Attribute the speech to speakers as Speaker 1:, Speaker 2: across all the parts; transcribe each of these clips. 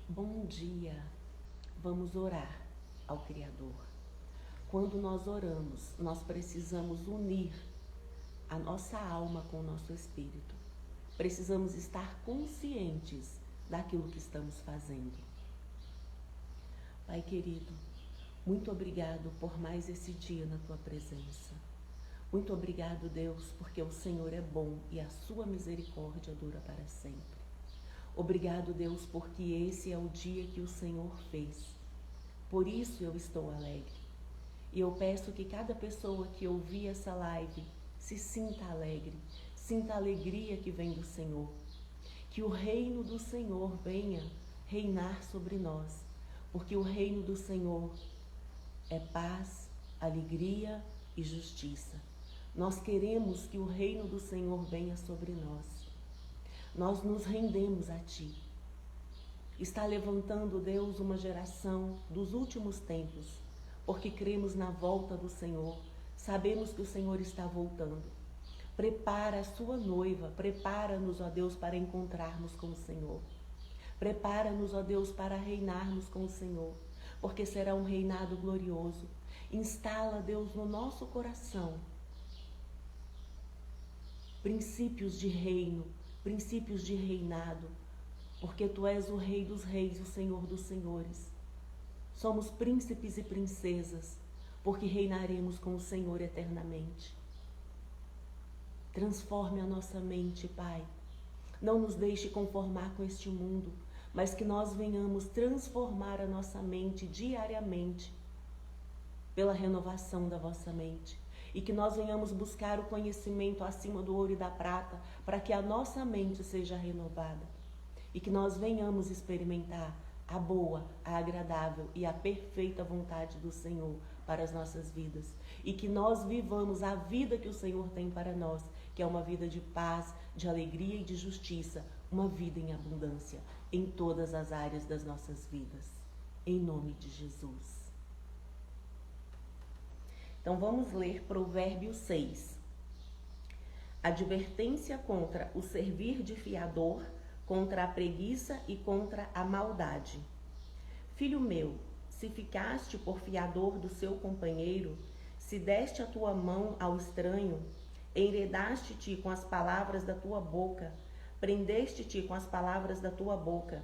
Speaker 1: Bom dia. Vamos orar ao Criador. Quando nós oramos, nós precisamos unir a nossa alma com o nosso espírito. Precisamos estar conscientes daquilo que estamos fazendo. Pai querido, muito obrigado por mais esse dia na Tua presença. Muito obrigado, Deus, porque o Senhor é bom e a Sua misericórdia dura para sempre. Obrigado, Deus, porque esse é o dia que o Senhor fez. Por isso eu estou alegre. E eu peço que cada pessoa que ouvir essa live se sinta alegre, sinta a alegria que vem do Senhor. Que o reino do Senhor venha reinar sobre nós, porque o reino do Senhor é paz, alegria e justiça. Nós queremos que o reino do Senhor venha sobre nós. Nós nos rendemos a Ti. Está levantando, Deus, uma geração dos últimos tempos, porque cremos na volta do Senhor, sabemos que o Senhor está voltando. Prepara a Sua noiva, prepara-nos, ó Deus, para encontrarmos com o Senhor. Prepara-nos, ó Deus, para reinarmos com o Senhor, porque será um reinado glorioso. Instala, Deus, no nosso coração princípios de reino, princípios de reinado, porque Tu és o Rei dos Reis, o Senhor dos Senhores. Somos príncipes e princesas, porque reinaremos com o Senhor eternamente. Transforme a nossa mente, Pai. Não nos deixe conformar com este mundo, mas que nós venhamos transformar a nossa mente diariamente pela renovação da vossa mente. E que nós venhamos buscar o conhecimento acima do ouro e da prata, para que a nossa mente seja renovada. E que nós venhamos experimentar a boa, a agradável e a perfeita vontade do Senhor para as nossas vidas. E que nós vivamos a vida que o Senhor tem para nós, que é uma vida de paz, de alegria e de justiça, uma vida em abundância, em todas as áreas das nossas vidas. Em nome de Jesus. Então vamos ler Provérbios 6. Advertência contra o servir de fiador, contra a preguiça e contra a maldade. Filho meu, se ficaste por fiador do seu companheiro, se deste a tua mão ao estranho, enredaste-te com as palavras da tua boca, prendeste-te com as palavras da tua boca.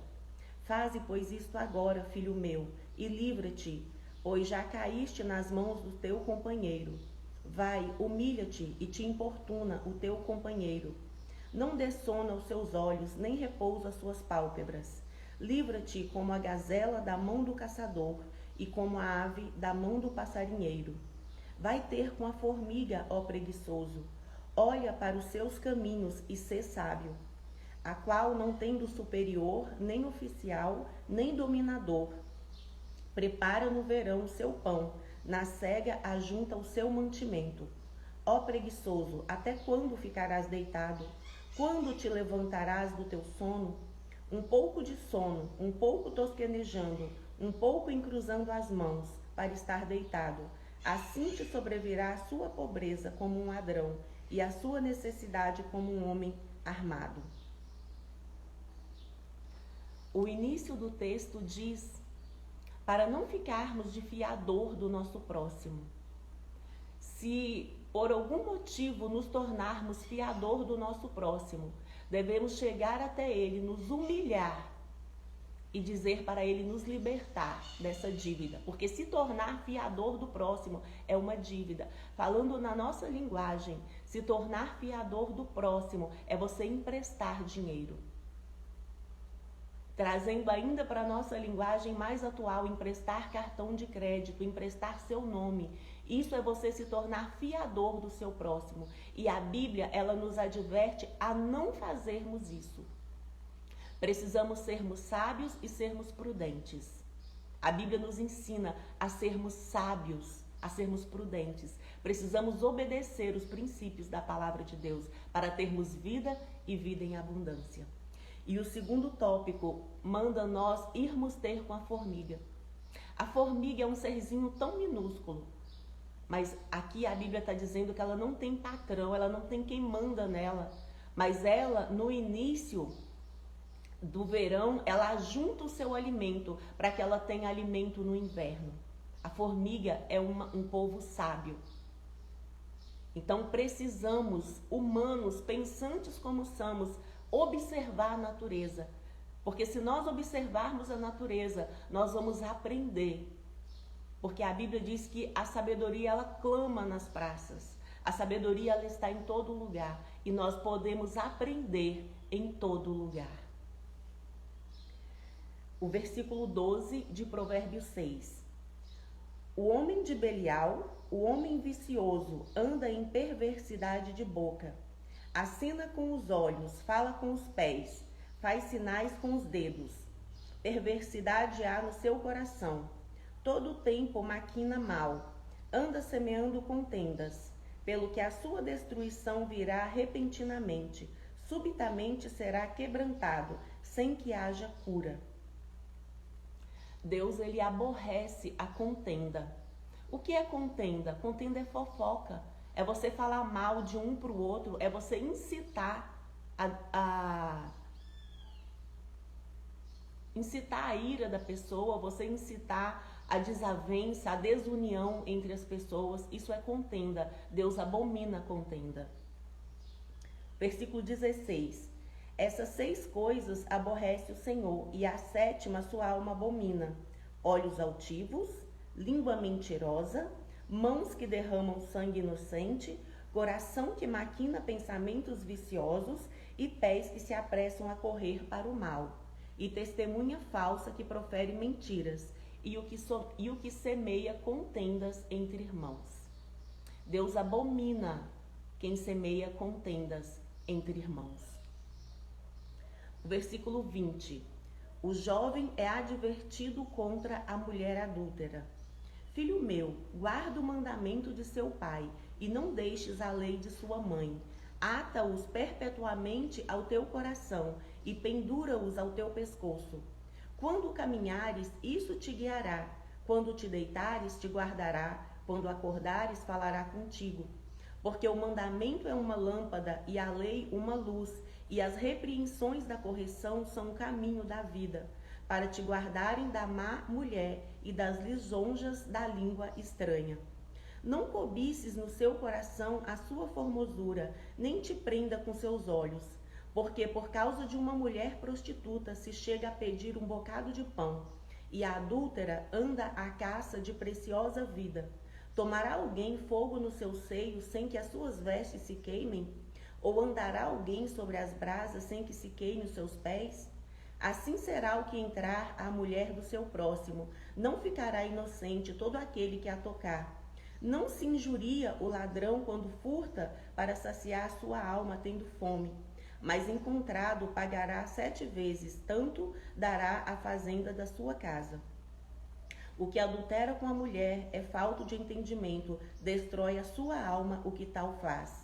Speaker 1: Faze, pois, isto agora, filho meu, e livra-te, pois já caíste nas mãos do teu companheiro. Vai, humilha-te e te importuna o teu companheiro. Não dê sono aos seus olhos, nem repouso às suas pálpebras. Livra-te como a gazela da mão do caçador e como a ave da mão do passarinheiro. Vai ter com a formiga, ó preguiçoso. Olha para os seus caminhos e sê sábio, a qual não tendo superior, nem oficial, nem dominador. Prepara no verão o seu pão, na cega ajunta o seu mantimento. Ó preguiçoso, até quando ficarás deitado? Quando te levantarás do teu sono? Um pouco de sono, um pouco tosquenejando, um pouco encruzando as mãos, para estar deitado. Assim te sobrevirá a sua pobreza como um ladrão, e a sua necessidade como um homem armado. O início do texto diz: para não ficarmos de fiador do nosso próximo. Se por algum motivo nos tornarmos fiador do nosso próximo, devemos chegar até ele, nos humilhar e dizer para ele nos libertar dessa dívida. Porque se tornar fiador do próximo é uma dívida. Falando na nossa linguagem, se tornar fiador do próximo é você emprestar dinheiro. Trazendo ainda para a nossa linguagem mais atual, emprestar cartão de crédito, emprestar seu nome. Isso é você se tornar fiador do seu próximo. E a Bíblia, ela nos adverte a não fazermos isso. Precisamos sermos sábios e sermos prudentes. A Bíblia nos ensina a sermos sábios, a sermos prudentes. Precisamos obedecer os princípios da palavra de Deus para termos vida e vida em abundância. E o segundo tópico manda nós irmos ter com a formiga. A formiga é um serzinho tão minúsculo, mas aqui a Bíblia está dizendo que ela não tem patrão, ela não tem quem manda nela. Mas ela, no início, do verão, ela junta o seu alimento para que ela tenha alimento no inverno. A formiga é um povo sábio. Então precisamos, humanos, pensantes como somos, observar a natureza. Porque se nós observarmos a natureza, nós vamos aprender. Porque a Bíblia diz que a sabedoria, ela clama nas praças. A sabedoria, ela está em todo lugar. E nós podemos aprender em todo lugar. O versículo 12 de Provérbios 6. O homem de Belial, o homem vicioso, anda em perversidade de boca. Acena com os olhos, fala com os pés, faz sinais com os dedos. Perversidade há no seu coração. Todo o tempo maquina mal. Anda semeando contendas. Pelo que a sua destruição virá repentinamente. Subitamente será quebrantado, sem que haja cura. Deus, ele aborrece a contenda. O que é contenda? Contenda é fofoca. É você falar mal de um para o outro, é você incitar incitar a ira da pessoa, você incitar a desavença, a desunião entre as pessoas. Isso é contenda. Deus abomina a contenda. Versículo 16. Essas 6 coisas aborrece o Senhor, e a 7ª sua alma abomina: olhos altivos, língua mentirosa, mãos que derramam sangue inocente, coração que maquina pensamentos viciosos e pés que se apressam a correr para o mal, e testemunha falsa que profere mentiras, e o que semeia contendas entre irmãos. Deus abomina quem semeia contendas entre irmãos. O versículo 20. O jovem é advertido contra a mulher adúltera. Filho meu, guarda o mandamento de seu pai, e não deixes a lei de sua mãe. Ata-os perpetuamente ao teu coração, e pendura-os ao teu pescoço. Quando caminhares, isso te guiará. Quando te deitares, te guardará. Quando acordares, falará contigo. Porque o mandamento é uma lâmpada, e a lei uma luz, e as repreensões da correção são o caminho da vida, para te guardarem da má mulher e das lisonjas da língua estranha. Não cobices no seu coração a sua formosura, nem te prenda com seus olhos, porque por causa de uma mulher prostituta se chega a pedir um bocado de pão, e a adúltera anda à caça de preciosa vida. Tomará alguém fogo no seu seio sem que as suas vestes se queimem? Ou andará alguém sobre as brasas sem que se queime os seus pés? Assim será o que entrar à mulher do seu próximo. Não ficará inocente todo aquele que a tocar. Não se injuria o ladrão quando furta para saciar sua alma tendo fome. Mas encontrado pagará 7 vezes, tanto dará a fazenda da sua casa. O que adultera com a mulher é falto de entendimento, destrói a sua alma o que tal faz.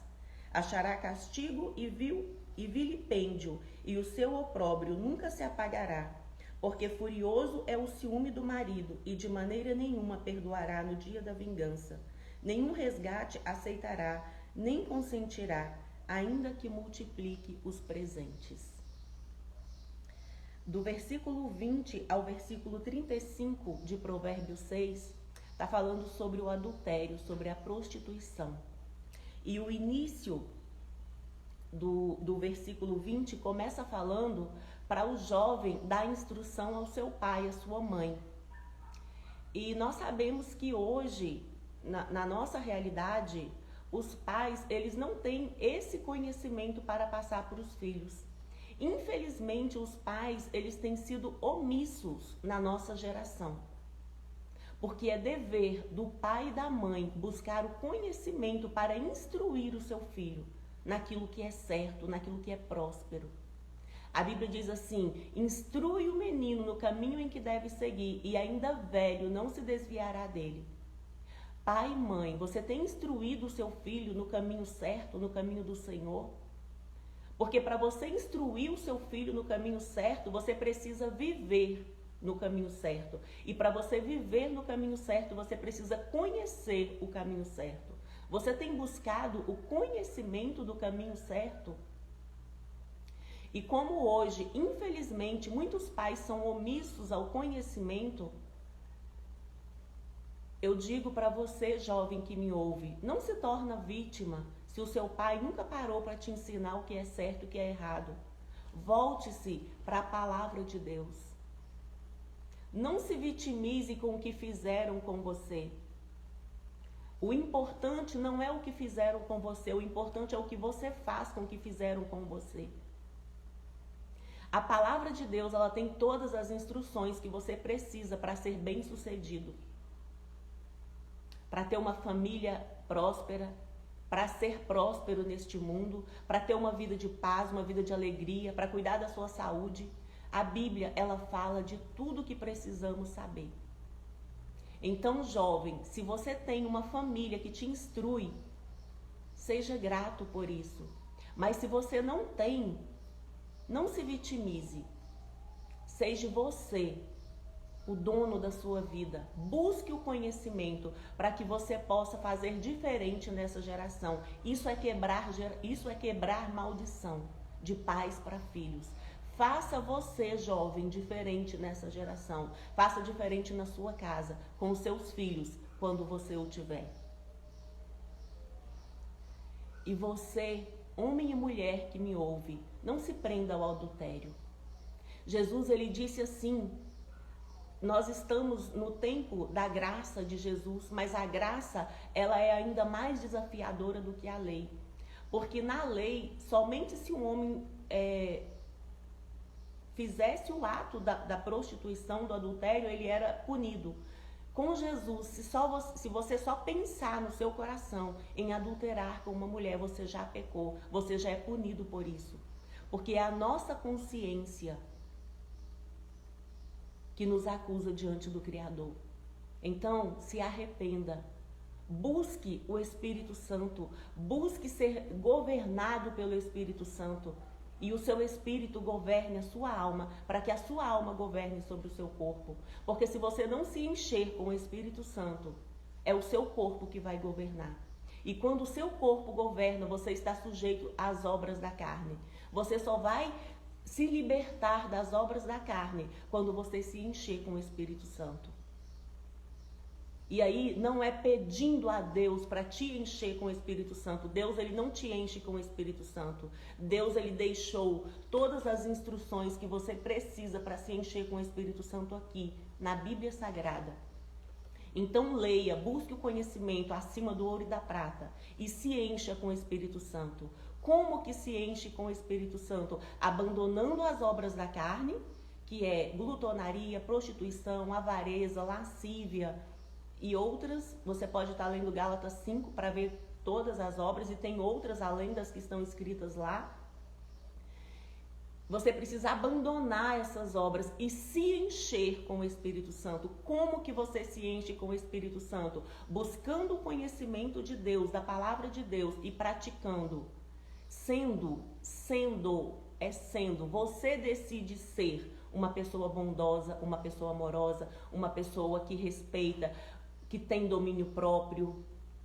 Speaker 1: Achará castigo e vilipêndio, e o seu opróbrio nunca se apagará. Porque furioso é o ciúme do marido, e de maneira nenhuma perdoará no dia da vingança. Nenhum resgate aceitará, nem consentirá, ainda que multiplique os presentes. Do versículo 20 ao versículo 35 de Provérbios 6, está falando sobre o adultério, sobre a prostituição. E o início do versículo 20 começa falando para o jovem dar instrução ao seu pai, à sua mãe. E nós sabemos que hoje, na nossa realidade, os pais, eles não têm esse conhecimento para passar para os filhos. Infelizmente, os pais, eles têm sido omissos na nossa geração. Porque é dever do pai e da mãe buscar o conhecimento para instruir o seu filho naquilo que é certo, naquilo que é próspero. A Bíblia diz assim: instrui o menino no caminho em que deve seguir, e ainda velho não se desviará dele. Pai e mãe, você tem instruído o seu filho no caminho certo, no caminho do Senhor? Porque para você instruir o seu filho no caminho certo, você precisa viver no caminho certo. E para você viver no caminho certo, você precisa conhecer o caminho certo. Você tem buscado o conhecimento do caminho certo? E como hoje, infelizmente, muitos pais são omissos ao conhecimento, eu digo para você, jovem que me ouve, não se torna vítima se o seu pai nunca parou para te ensinar o que é certo e o que é errado. Volte-se para a palavra de Deus. Não se vitimize com o que fizeram com você. O importante não é o que fizeram com você, o importante é o que você faz com o que fizeram com você. A palavra de Deus, ela tem todas as instruções que você precisa para ser bem-sucedido. Para ter uma família próspera, para ser próspero neste mundo, para ter uma vida de paz, uma vida de alegria, para cuidar da sua saúde. A Bíblia, ela fala de tudo que precisamos saber. Então, jovem, se você tem uma família que te instrui, seja grato por isso. Mas se você não tem, não se vitimize. Seja você o dono da sua vida. Busque o conhecimento para que você possa fazer diferente nessa geração. Isso é quebrar maldição de pais para filhos. Faça você, jovem, diferente nessa geração. Faça diferente na sua casa, com os seus filhos, quando você o tiver. E você, homem e mulher que me ouve, não se prenda ao adultério. Jesus, ele disse assim, nós estamos no tempo da graça de Jesus, mas a graça, ela é ainda mais desafiadora do que a lei. Porque na lei, somente se um homem fizesse o ato da prostituição, do adultério, ele era punido. Com Jesus, se você só pensar no seu coração em adulterar com uma mulher, você já pecou, você já é punido por isso. Porque é a nossa consciência que nos acusa diante do Criador. Então, se arrependa. Busque o Espírito Santo. Busque ser governado pelo Espírito Santo. E o seu espírito governe a sua alma, para que a sua alma governe sobre o seu corpo. Porque se você não se encher com o Espírito Santo, é o seu corpo que vai governar. E quando o seu corpo governa, você está sujeito às obras da carne. Você só vai se libertar das obras da carne quando você se encher com o Espírito Santo. E aí não é pedindo a Deus para te encher com o Espírito Santo. Deus, ele não te enche com o Espírito Santo. Deus, ele deixou todas as instruções que você precisa para se encher com o Espírito Santo aqui, na Bíblia Sagrada. Então leia, busque o conhecimento acima do ouro e da prata e se encha com o Espírito Santo. Como que se enche com o Espírito Santo? Abandonando as obras da carne, que é glutonaria, prostituição, avareza, lascívia e outras. Você pode estar lendo Gálatas 5 para ver todas as obras, e tem outras além das que estão escritas lá. Você precisa abandonar essas obras e se encher com o Espírito Santo. Como que você se enche com o Espírito Santo? Buscando o conhecimento de Deus, da palavra de Deus, e praticando. Sendo. Você decide ser uma pessoa bondosa, uma pessoa amorosa, uma pessoa que respeita, que tem domínio próprio,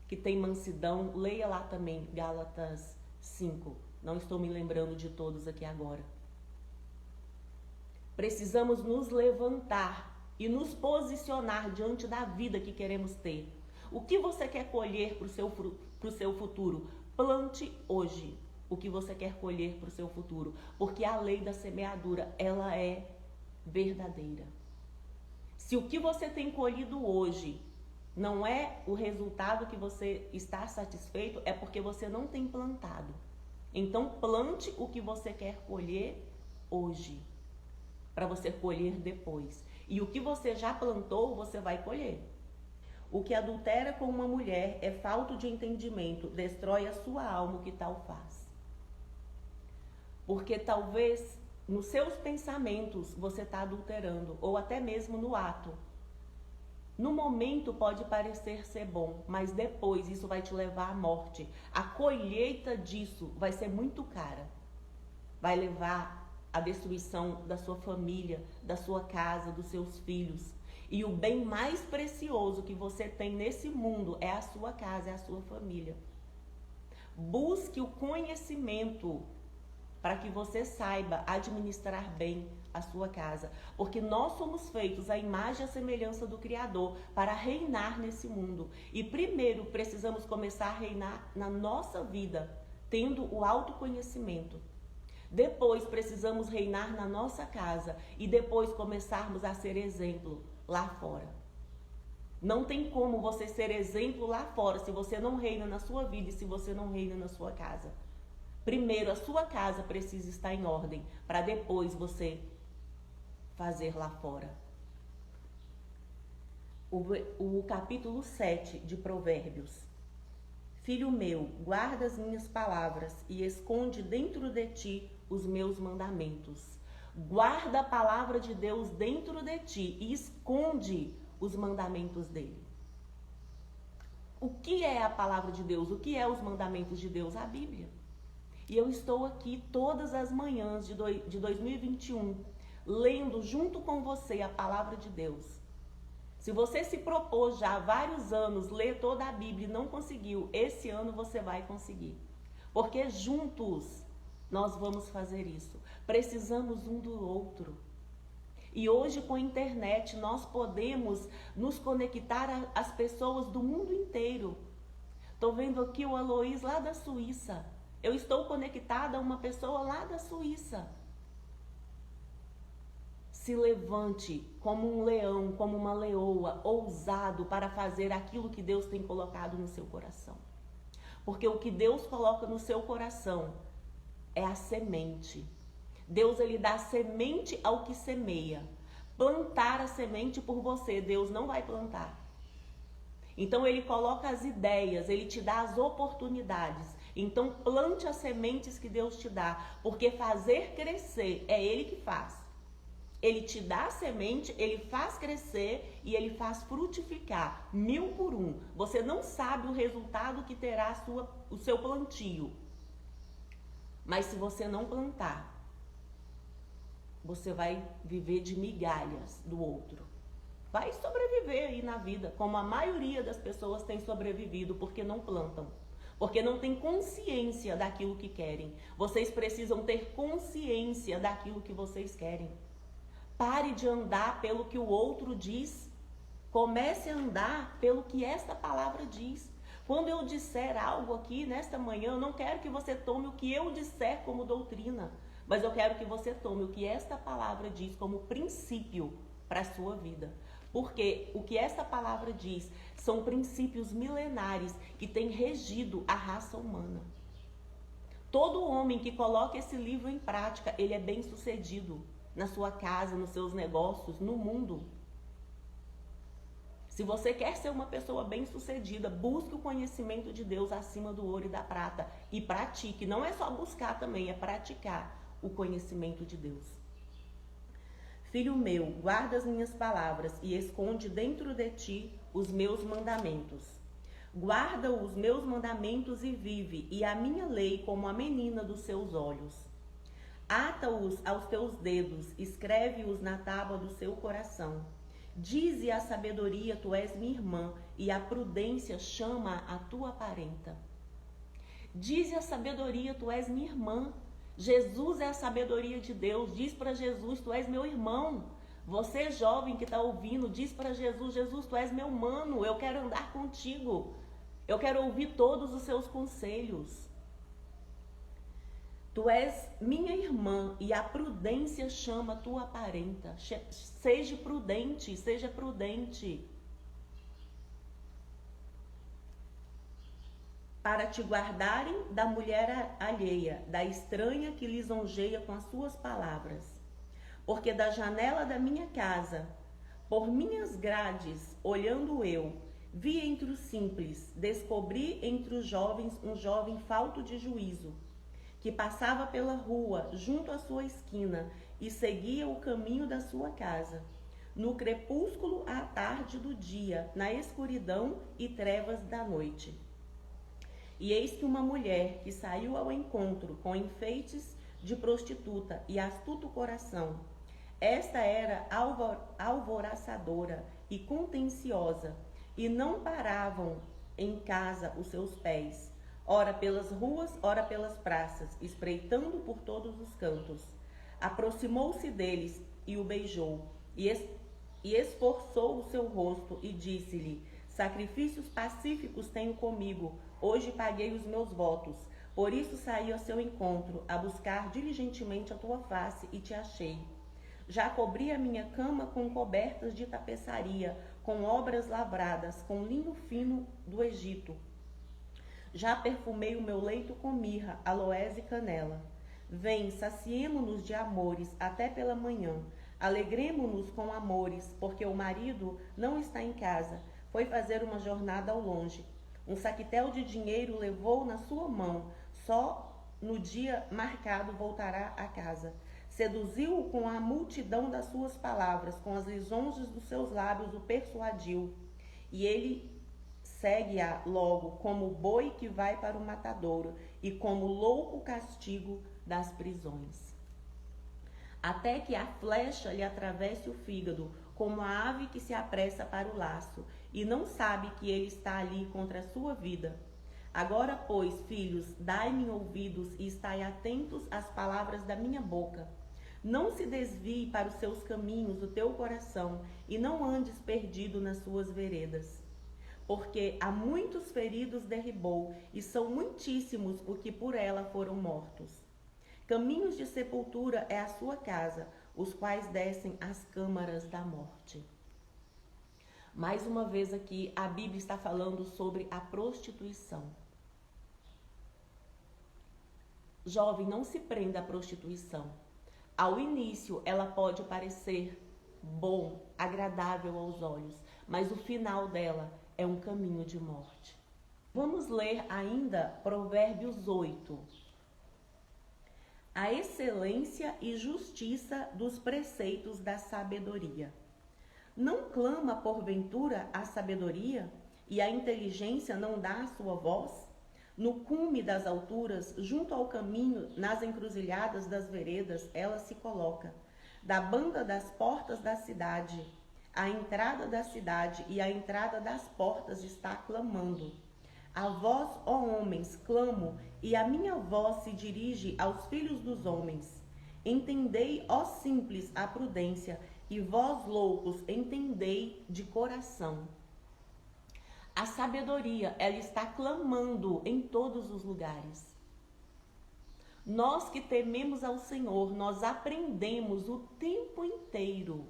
Speaker 1: que tem mansidão. Leia lá também Gálatas 5. Não estou me lembrando de todos aqui agora. Precisamos nos levantar e nos posicionar diante da vida que queremos ter. O que você quer colher para o seu futuro? Plante hoje o que você quer colher para o seu futuro. Porque a lei da semeadura, ela é verdadeira. Se o que você tem colhido hoje não é o resultado que você está satisfeito, é porque você não tem plantado. Então plante o que você quer colher hoje, para você colher depois. E o que você já plantou, você vai colher. O que adultera com uma mulher é falta de entendimento, destrói a sua alma, o que tal faz. Porque talvez nos seus pensamentos você está adulterando, ou até mesmo no ato. No momento pode parecer ser bom, mas depois isso vai te levar à morte. A colheita disso vai ser muito cara. Vai levar à destruição da sua família, da sua casa, dos seus filhos. E o bem mais precioso que você tem nesse mundo é a sua casa, é a sua família. Busque o conhecimento para que você saiba administrar bem a sua casa. Porque nós somos feitos à imagem e à semelhança do Criador para reinar nesse mundo. E primeiro precisamos começar a reinar na nossa vida, tendo o autoconhecimento. Depois precisamos reinar na nossa casa e depois começarmos a ser exemplo lá fora. Não tem como você ser exemplo lá fora se você não reina na sua vida e se você não reina na sua casa. Primeiro, a sua casa precisa estar em ordem para depois você fazer lá fora. O capítulo 7 de Provérbios. Filho meu, guarda as minhas palavras e esconde dentro de ti os meus mandamentos. Guarda a palavra de Deus dentro de ti e esconde os mandamentos dele. O que é a palavra de Deus? O que é os mandamentos de Deus? A Bíblia. E eu estou aqui todas as manhãs de 2021, lendo junto com você a palavra de Deus. Se você se propôs já há vários anos ler toda a Bíblia e não conseguiu, esse ano você vai conseguir. Porque juntos nós vamos fazer isso. Precisamos um do outro. E hoje com a internet nós podemos nos conectar às pessoas do mundo inteiro. Estou vendo aqui o Aloís lá da Suíça. Eu estou conectada a uma pessoa lá da Suíça. Se levante como um leão, como uma leoa, ousado para fazer aquilo que Deus tem colocado no seu coração. Porque o que Deus coloca no seu coração é a semente. Deus, ele dá semente ao que semeia. Plantar a semente por você, Deus não vai plantar. Então ele coloca as ideias, ele te dá as oportunidades. Então plante as sementes que Deus te dá, porque fazer crescer é ele que faz. Ele te dá a semente, ele faz crescer e ele faz frutificar 1000 por 1. Você não sabe o resultado que terá o seu plantio. Mas se você não plantar, você vai viver de migalhas do outro. Vai sobreviver aí na vida, como a maioria das pessoas tem sobrevivido, porque não plantam. Porque não tem consciência daquilo que querem. Vocês precisam ter consciência daquilo que vocês querem. Pare de andar pelo que o outro diz. Comece a andar pelo que esta palavra diz. Quando eu disser algo aqui nesta manhã, eu não quero que você tome o que eu disser como doutrina, mas eu quero que você tome o que esta palavra diz como princípio para a sua vida. Porque o que esta palavra diz são princípios milenares que têm regido a raça humana. Todo homem que coloca esse livro em prática, ele é bem-sucedido na sua casa, nos seus negócios, no mundo. Se você quer ser uma pessoa bem-sucedida, busque o conhecimento de Deus acima do ouro e da prata e pratique. Não é só buscar também, é praticar o conhecimento de Deus. Filho meu, guarda as minhas palavras e esconde dentro de ti os meus mandamentos. Guarda os meus mandamentos e vive, e a minha lei como a menina dos seus olhos. Ata-os aos teus dedos, escreve-os na tábua do seu coração. Dize a sabedoria, tu és minha irmã, e a prudência chama a tua parenta. Dize a sabedoria, tu és minha irmã. Jesus é a sabedoria de Deus. Diz para Jesus, tu és meu irmão. Você jovem que está ouvindo, diz para Jesus, Jesus, tu és meu mano, eu quero andar contigo. Eu quero ouvir todos os seus conselhos. Tu és minha irmã e a prudência chama a tua parenta. Seja prudente, seja prudente. Para te guardarem da mulher alheia, da estranha que lisonjeia com as suas palavras. Porque da janela da minha casa, por minhas grades, olhando eu, vi entre os simples, descobri entre os jovens um jovem falto de juízo, que passava pela rua, junto à sua esquina, e seguia o caminho da sua casa. No crepúsculo à tarde do dia, na escuridão e trevas da noite. E eis que uma mulher que saiu ao encontro com enfeites de prostituta e astuto coração, esta era alvoraçadora e contenciosa, e não paravam em casa os seus pés. ora pelas ruas, ora pelas praças, espreitando por todos os cantos. Aproximou-se deles e o beijou, e esforçou o seu rosto, e disse-lhe: sacrifícios pacíficos tenho comigo, hoje paguei os meus votos. Por isso saí ao seu encontro, a buscar diligentemente a tua face, e te achei. Já cobri a minha cama com cobertas de tapeçaria, com obras lavradas, com linho fino do Egito. Já perfumei o meu leito com mirra, aloés e canela. Vem, saciemo-nos de amores até pela manhã. Alegremo-nos com amores, porque o marido não está em casa, foi fazer uma jornada ao longe. Um saquetel de dinheiro levou na sua mão, só no dia marcado voltará a casa. Seduziu-o com a multidão das suas palavras, com as lisonjas dos seus lábios o persuadiu. E ele segue-a logo, como o boi que vai para o matadouro, e como louco castigo das prisões. Até que a flecha lhe atravesse o fígado, como a ave que se apressa para o laço, e não sabe que ele está ali contra a sua vida. Agora, pois, filhos, dai-me ouvidos e estai atentos às palavras da minha boca. Não se desvie para os seus caminhos o teu coração, e não andes perdido nas suas veredas. Porque há muitos feridos derribou, e são muitíssimos os que por ela foram mortos. Caminhos de sepultura é a sua casa, os quais descem às câmaras da morte. Mais uma vez aqui, a Bíblia está falando sobre a prostituição. Jovem, não se prenda à prostituição. Ao início, ela pode parecer bom, agradável aos olhos, mas o final dela é um caminho de morte. Vamos ler ainda Provérbios 8. A excelência e justiça dos preceitos da sabedoria. Não clama porventura a sabedoria, e a inteligência não dá a sua voz? No cume das alturas, junto ao caminho, nas encruzilhadas das veredas, ela se coloca. Da banda das portas da cidade, a entrada da cidade e a entrada das portas está clamando. A vós, ó homens, clamo, e a minha voz se dirige aos filhos dos homens. Entendei, ó simples, a prudência, e vós, loucos, entendei de coração. A sabedoria, ela está clamando em todos os lugares. Nós que tememos ao Senhor, nós aprendemos o tempo inteiro.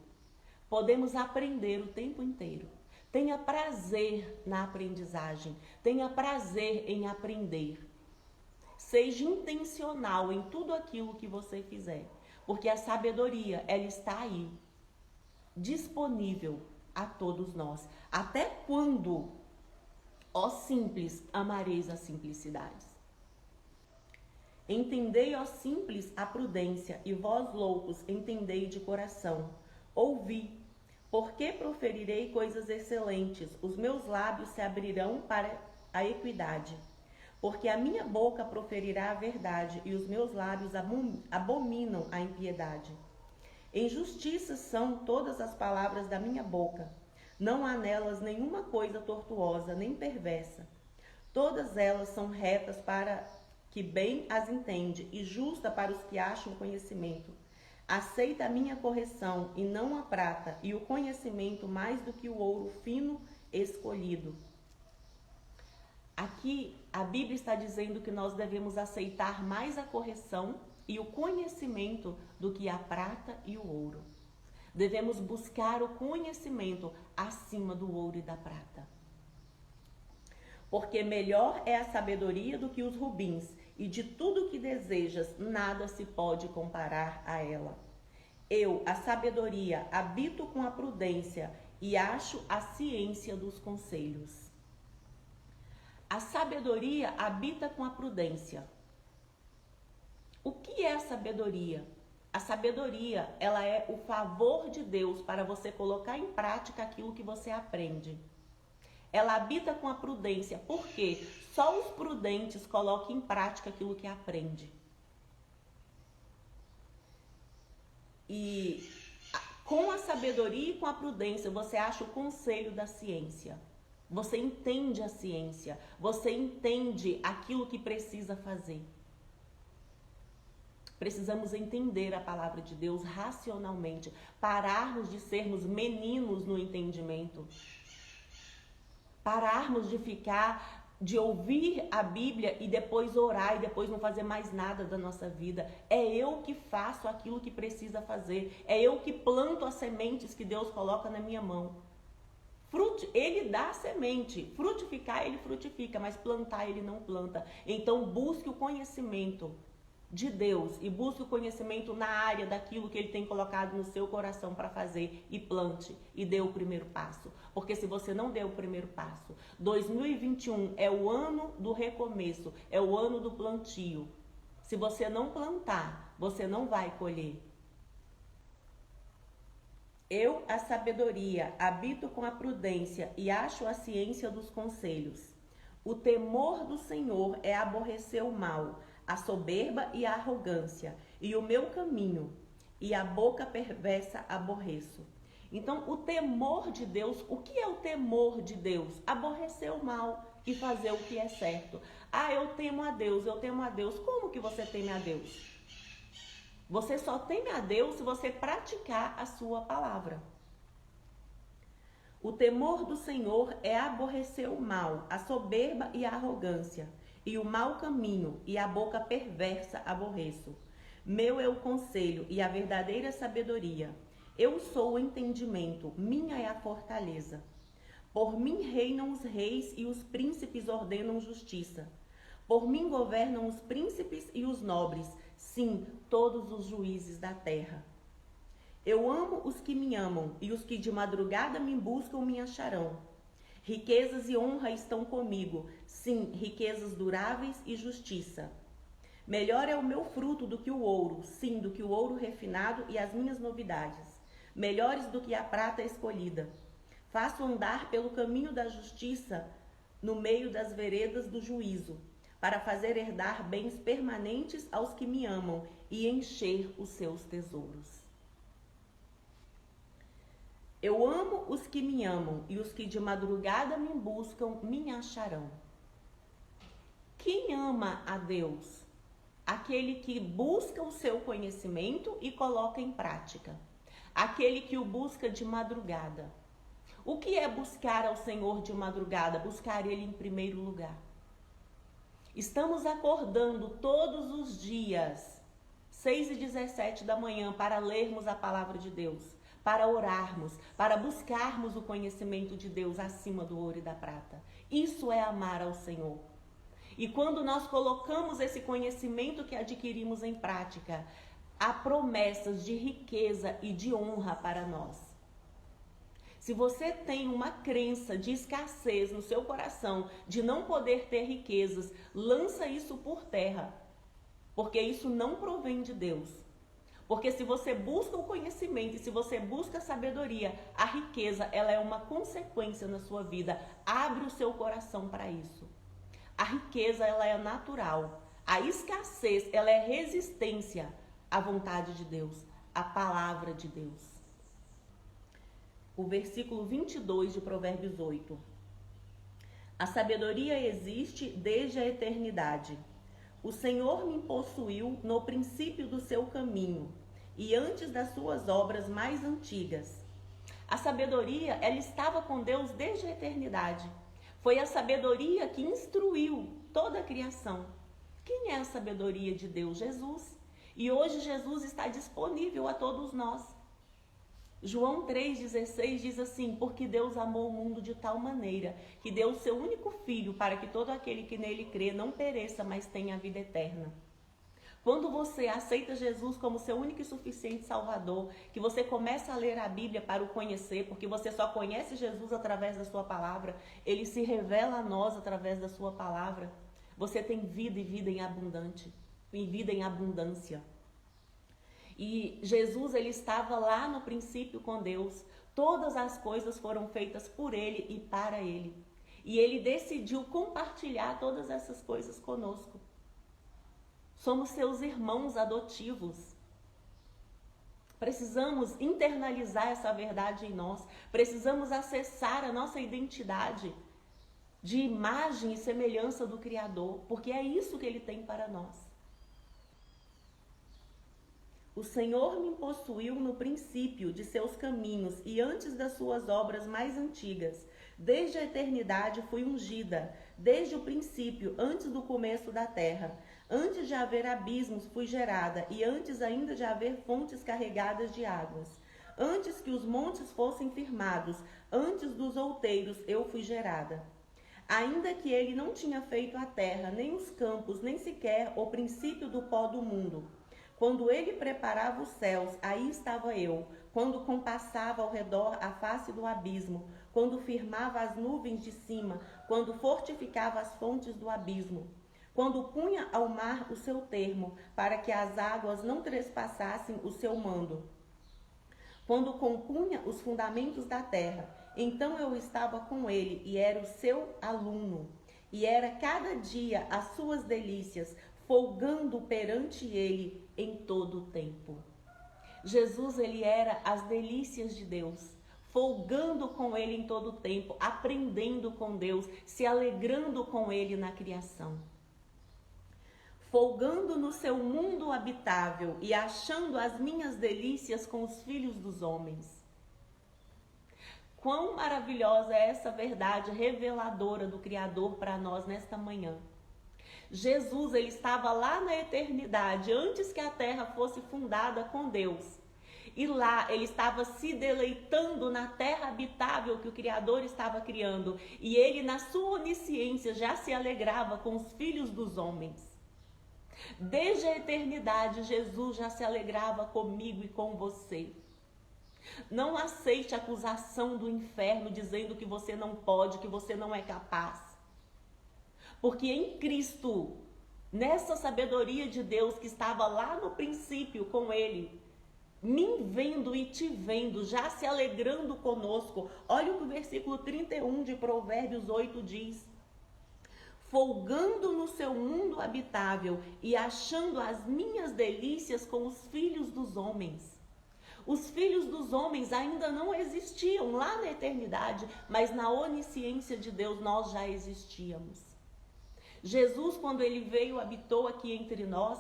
Speaker 1: Podemos aprender o tempo inteiro. Tenha prazer na aprendizagem. Tenha prazer em aprender. Seja intencional em tudo aquilo que você fizer. Porque a sabedoria, ela está aí, disponível a todos nós. Até quando, ó simples, amareis a simplicidade? Entendei, ó simples, a prudência, e vós, loucos, entendei de coração. Ouvi, porque proferirei coisas excelentes, os meus lábios se abrirão para a equidade. Porque a minha boca proferirá a verdade, e os meus lábios abominam a impiedade. Em justiça são todas as palavras da minha boca. Não há nelas nenhuma coisa tortuosa, nem perversa. Todas elas são retas para que bem as entende, e justa para os que acham conhecimento. Aceita a minha correção, e não a prata, e o conhecimento mais do que o ouro fino escolhido. Aqui a Bíblia está dizendo que nós devemos aceitar mais a correção e o conhecimento do que a prata e o ouro. Devemos buscar o conhecimento acima do ouro e da prata. Porque melhor é a sabedoria do que os rubins, e de tudo que desejas, nada se pode comparar a ela. Eu, a sabedoria, habito com a prudência e acho a ciência dos conselhos. A sabedoria habita com a prudência. O que é a sabedoria? A sabedoria, ela é o favor de Deus para você colocar em prática aquilo que você aprende. Ela habita com a prudência, porque só os prudentes colocam em prática aquilo que aprende. E com a sabedoria e com a prudência, você acha o conselho da ciência. Você entende a ciência, você entende aquilo que precisa fazer. Precisamos entender a palavra de Deus racionalmente, pararmos de sermos meninos no entendimento, pararmos de ouvir a Bíblia e depois orar e depois não fazer mais nada da nossa vida. É eu que faço aquilo que precisa fazer, é eu que planto as sementes que Deus coloca na minha mão. Ele dá semente, frutificar ele frutifica, mas plantar ele não planta. Então busque o conhecimento de Deus e busque o conhecimento na área daquilo que ele tem colocado no seu coração para fazer e plante e dê o primeiro passo. Porque se você não der o primeiro passo, 2021 é o ano do recomeço, é o ano do plantio. Se você não plantar, você não vai colher. Eu, a sabedoria, habito com a prudência e acho a ciência dos conselhos. O temor do Senhor é aborrecer o mal, a soberba e a arrogância, e o meu caminho, e a boca perversa aborreço. Então, o temor de Deus, o que é o temor de Deus? Aborrecer o mal e fazer o que é certo. Ah, eu temo a Deus, eu temo a Deus. Como que você teme a Deus? Você só teme a Deus se você praticar a sua palavra. O temor do Senhor é aborrecer o mal, a soberba e a arrogância, e o mau caminho, e a boca perversa aborreço. Meu é o conselho e a verdadeira sabedoria. Eu sou o entendimento, minha é a fortaleza. Por mim reinam os reis e os príncipes ordenam justiça. Por mim governam os príncipes e os nobres, sim, todos os juízes da terra. Eu amo os que me amam, e os que de madrugada me buscam me acharão. Riquezas e honra estão comigo, sim, riquezas duráveis e justiça. Melhor é o meu fruto do que o ouro, sim, do que o ouro refinado e as minhas novidades. Melhores do que a prata escolhida. Faço andar pelo caminho da justiça, no meio das veredas do juízo, para fazer herdar bens permanentes aos que me amam e encher os seus tesouros. Eu amo os que me amam, e os que de madrugada me buscam me acharão. Quem ama a Deus? Aquele que busca o seu conhecimento e coloca em prática. Aquele que o busca de madrugada. O que é buscar ao Senhor de madrugada? Buscar Ele em primeiro lugar. Estamos acordando todos os dias, 6h17 da manhã, para lermos a palavra de Deus, para orarmos, para buscarmos o conhecimento de Deus acima do ouro e da prata. Isso é amar ao Senhor. E quando nós colocamos esse conhecimento que adquirimos em prática, há promessas de riqueza e de honra para nós. Se você tem uma crença de escassez no seu coração, de não poder ter riquezas, lança isso por terra, porque isso não provém de Deus. Porque se você busca o conhecimento e se você busca a sabedoria, a riqueza, ela é uma consequência na sua vida. Abre o seu coração para isso. A riqueza, ela é natural. A escassez, ela é resistência à vontade de Deus, à palavra de Deus. O versículo 22 de Provérbios 8. A sabedoria existe desde a eternidade. O Senhor me possuiu no princípio do seu caminho e antes das suas obras mais antigas. A sabedoria, ela estava com Deus desde a eternidade. Foi a sabedoria que instruiu toda a criação. Quem é a sabedoria de Deus? Jesus. E hoje Jesus está disponível a todos nós. João 3,16 diz assim: porque Deus amou o mundo de tal maneira que deu o seu único filho para que todo aquele que nele crê não pereça, mas tenha a vida eterna. Quando você aceita Jesus como seu único e suficiente Salvador, que você começa a ler a Bíblia para o conhecer, porque você só conhece Jesus através da sua palavra, ele se revela a nós através da sua palavra, você tem vida e vida em abundante, em vida em abundância. E Jesus, ele estava lá no princípio com Deus. Todas as coisas foram feitas por ele e para ele. E ele decidiu compartilhar todas essas coisas conosco. Somos seus irmãos adotivos. Precisamos internalizar essa verdade em nós. Precisamos acessar a nossa identidade de imagem e semelhança do Criador, porque é isso que Ele tem para nós. O Senhor me possuiu no princípio de seus caminhos e antes das suas obras mais antigas. Desde a eternidade fui ungida, desde o princípio, antes do começo da terra. Antes de haver abismos fui gerada, e antes ainda de haver fontes carregadas de águas. Antes que os montes fossem firmados, antes dos outeiros eu fui gerada. Ainda que ele não tinha feito a terra, nem os campos, nem sequer o princípio do pó do mundo. Quando ele preparava os céus, aí estava eu. Quando compassava ao redor a face do abismo, quando firmava as nuvens de cima, quando fortificava as fontes do abismo, quando punha ao mar o seu termo, para que as águas não trespassassem o seu mando, quando compunha os fundamentos da terra, então eu estava com ele e era o seu aluno, e era cada dia as suas delícias, folgando perante ele em todo o tempo. Jesus, ele era as delícias de Deus, folgando com ele em todo o tempo, aprendendo com Deus, se alegrando com ele na criação. Folgando no seu mundo habitável e achando as minhas delícias com os filhos dos homens. Quão maravilhosa é essa verdade reveladora do Criador para nós nesta manhã. Jesus, ele estava lá na eternidade, antes que a terra fosse fundada com Deus. E lá ele estava se deleitando na terra habitável que o Criador estava criando. E ele, na sua onisciência, já se alegrava com os filhos dos homens. Desde a eternidade, Jesus já se alegrava comigo e com você. Não aceite a acusação do inferno dizendo que você não pode, que você não é capaz. Porque em Cristo, nessa sabedoria de Deus que estava lá no princípio com Ele, me vendo e te vendo, já se alegrando conosco. Olha o que o versículo 31 de Provérbios 8 diz. Folgando no seu mundo habitável e achando as minhas delícias com os filhos dos homens. Os filhos dos homens ainda não existiam lá na eternidade, mas na onisciência de Deus nós já existíamos. Jesus, quando ele veio, habitou aqui entre nós,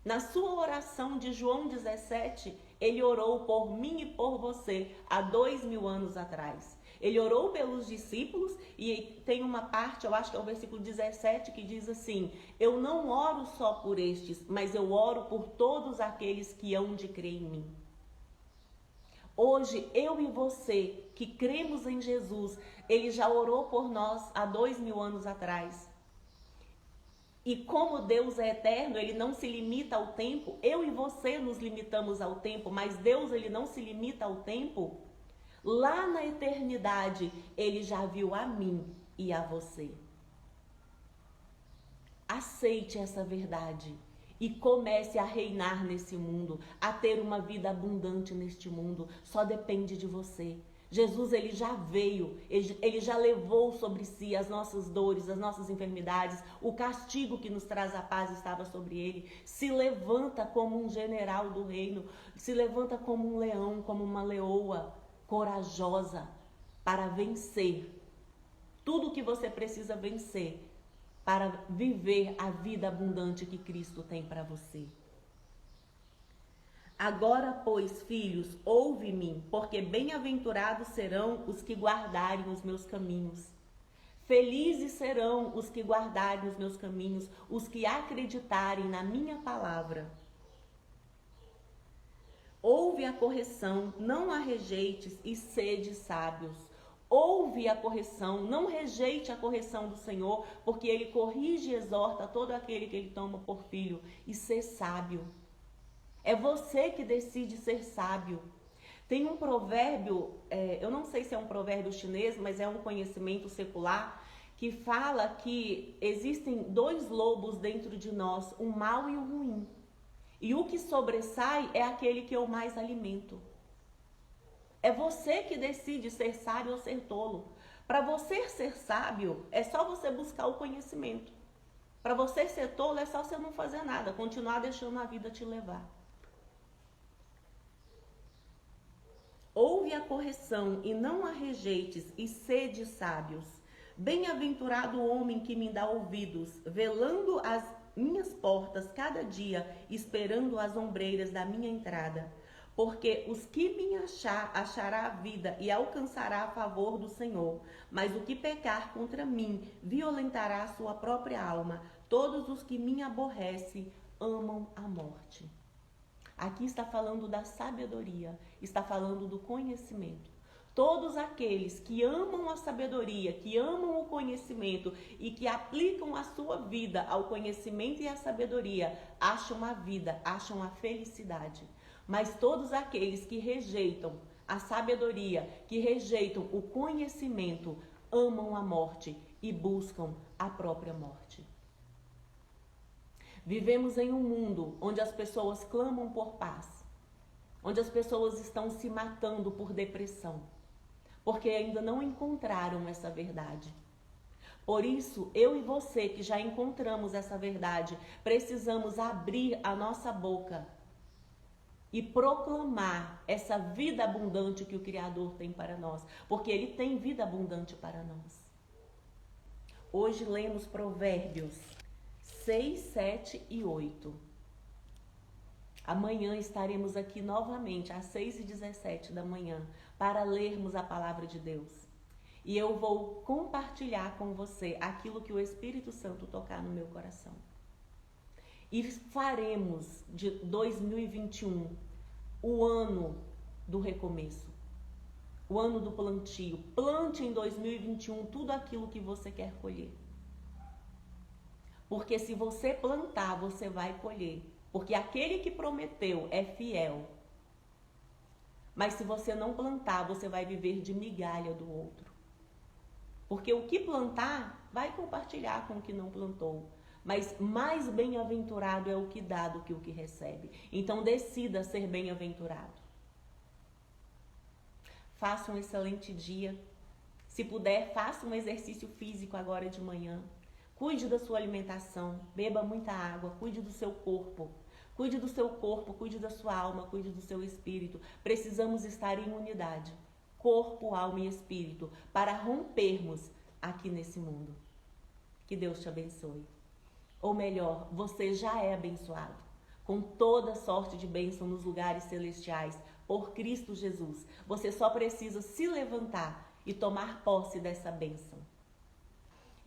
Speaker 1: na sua oração de João 17, ele orou por mim e por você há 2000 anos atrás. Ele orou pelos discípulos e tem uma parte, eu acho que é o versículo 17, que diz assim: eu não oro só por estes, mas eu oro por todos aqueles que hão de crer em mim. Hoje, eu e você que cremos em Jesus, ele já orou por nós há 2000 anos atrás. E como Deus é eterno, ele não se limita ao tempo. Eu e você nos limitamos ao tempo, mas Deus, ele não se limita ao tempo. Lá na eternidade, ele já viu a mim e a você. Aceite essa verdade e comece a reinar nesse mundo, a ter uma vida abundante neste mundo. Só depende de você. Jesus, ele já veio, ele já levou sobre si as nossas dores, as nossas enfermidades, o castigo que nos traz a paz estava sobre ele. Se levanta como um general do reino, se levanta como um leão, como uma leoa corajosa para vencer tudo o que você precisa vencer para viver a vida abundante que Cristo tem para você. Agora, pois, filhos, ouve-me, porque bem-aventurados serão os que guardarem os meus caminhos. Felizes serão os que guardarem os meus caminhos, os que acreditarem na minha palavra. Ouve a correção, não a rejeites, e sede sábios. Ouve a correção, não rejeite a correção do Senhor, porque ele corrige e exorta todo aquele que ele toma por filho, e ser sábio. É você que decide ser sábio. Tem um provérbio, eu não sei se é um provérbio chinês, mas é um conhecimento secular, que fala que existem dois lobos dentro de nós, o mau e o ruim. E o que sobressai é aquele que eu mais alimento. É você que decide ser sábio ou ser tolo. Para você ser sábio, é só você buscar o conhecimento. Para você ser tolo, é só você não fazer nada, continuar deixando a vida te levar. Ouve a correção e não a rejeites, e sede sábios. Bem-aventurado o homem que me dá ouvidos, velando as minhas portas cada dia, esperando as ombreiras da minha entrada. Porque os que me achará a vida e alcançará a favor do Senhor. Mas o que pecar contra mim, violentará a sua própria alma. Todos os que me aborrecem amam a morte. Aqui está falando da sabedoria, está falando do conhecimento. Todos aqueles que amam a sabedoria, que amam o conhecimento e que aplicam a sua vida ao conhecimento e à sabedoria, acham a vida, acham a felicidade. Mas todos aqueles que rejeitam a sabedoria, que rejeitam o conhecimento, amam a morte e buscam a própria morte. Vivemos em um mundo onde as pessoas clamam por paz, onde as pessoas estão se matando por depressão, porque ainda não encontraram essa verdade. Por isso, eu e você que já encontramos essa verdade, precisamos abrir a nossa boca e proclamar essa vida abundante que o Criador tem para nós, porque Ele tem vida abundante para nós. Hoje lemos Provérbios 6, 7 e 8. Amanhã estaremos aqui novamente às 6h17 da manhã para lermos a palavra de Deus. E eu vou compartilhar com você aquilo que o Espírito Santo tocar no meu coração. E faremos de 2021 o ano do recomeço, o ano do plantio. Plante em 2021 tudo aquilo que você quer colher. Porque se você plantar, você vai colher. Porque aquele que prometeu é fiel. Mas se você não plantar, você vai viver de migalha do outro. Porque o que plantar, vai compartilhar com o que não plantou. Mas mais bem-aventurado é o que dá do que o que recebe. Então decida ser bem-aventurado. Faça um excelente dia. Se puder, faça um exercício físico agora de manhã. Cuide da sua alimentação, beba muita água, cuide do seu corpo. Cuide do seu corpo, cuide da sua alma, cuide do seu espírito. Precisamos estar em unidade, corpo, alma e espírito, para rompermos aqui nesse mundo. Que Deus te abençoe. Ou melhor, você já é abençoado, com toda sorte de bênção nos lugares celestiais, por Cristo Jesus. Você só precisa se levantar e tomar posse dessa bênção.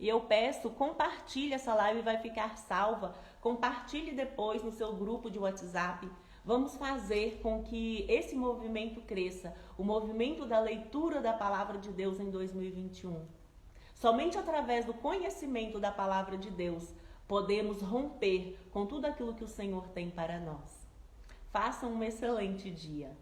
Speaker 1: E eu peço, compartilhe essa live, vai ficar salva. Compartilhe depois no seu grupo de WhatsApp. Vamos fazer com que esse movimento cresça, o movimento da leitura da palavra de Deus em 2021. Somente através do conhecimento da palavra de Deus podemos romper com tudo aquilo que o Senhor tem para nós. Façam um excelente dia.